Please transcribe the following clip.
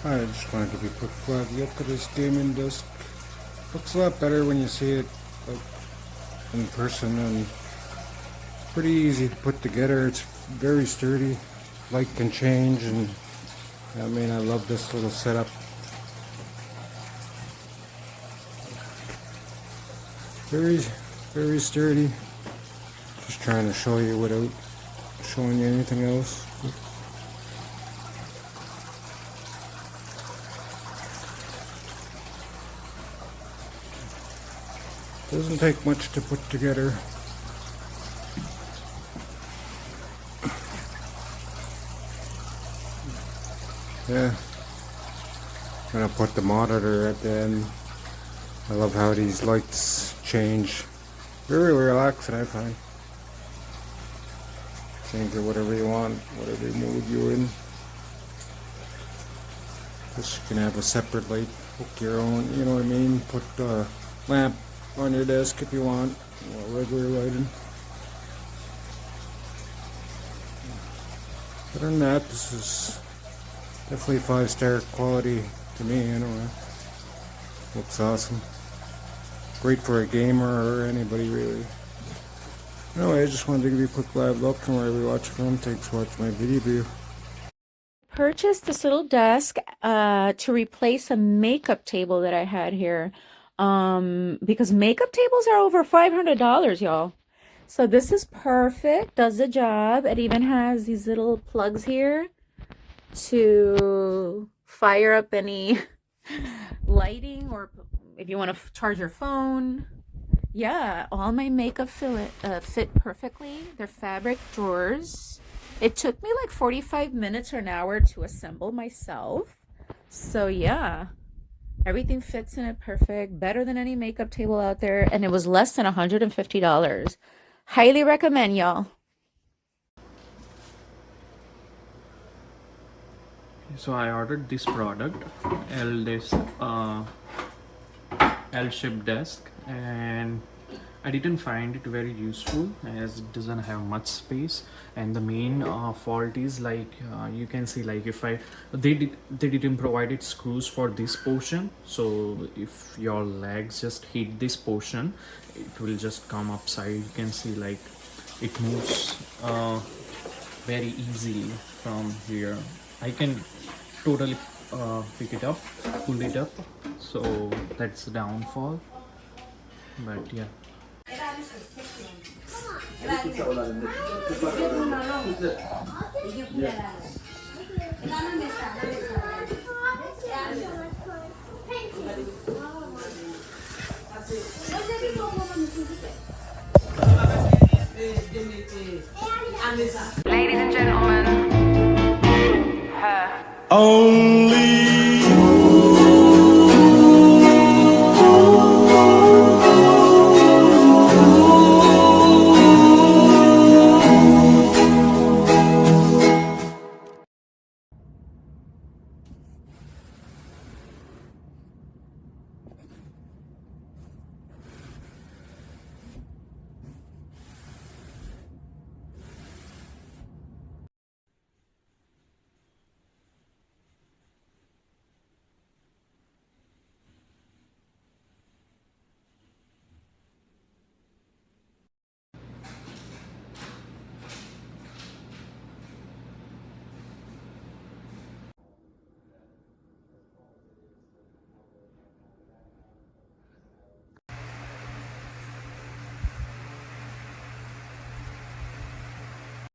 I just wanted to give you a quick look at this gaming desk. Looks a lot better when you see it like in person, and pretty easy to put together. It's very sturdy. Light can change, and I mean, I love this little setup. Very, very sturdy. Just trying to show you without showing you anything else. Doesn't take much to put together. Yeah. I'm gonna put the monitor at the end. I love how these lights change. Very relaxing, I find. Change it whatever you want, whatever mood you're in. Just you can have a separate light, hook your own, you know what I mean? Put a lamp on your desk if you want, or regular lighting. Other than that, this is definitely 5-star quality to me anyway. Looks awesome. Great for a gamer or anybody really. Anyway, I just wanted to give you a quick live look from wherever you're watching from. Thanks for watching my video. Purchased this little desk to replace a makeup table that I had here. Because makeup tables are over $500, y'all. So this is perfect, does the job. It even has these little plugs here to fire up any lighting, or if you want to charge your phone. Yeah, all my makeup fit perfectly. They're fabric drawers. It took me like 45 minutes or an hour to assemble myself. So yeah, everything fits in it perfect. Better than any makeup table out there. And it was less than $150. Highly recommend, y'all. So I ordered this product, L-shaped desk, and I didn't find it very useful as it doesn't have much space. And the main fault is like you can see, like if they didn't provided screws for this portion, so if your legs just hit this portion, it will just come upside. You can see like it moves very easily from here. I can totally pick it up, pull it up, so that's the downfall. But yeah. Ladies and gentlemen, only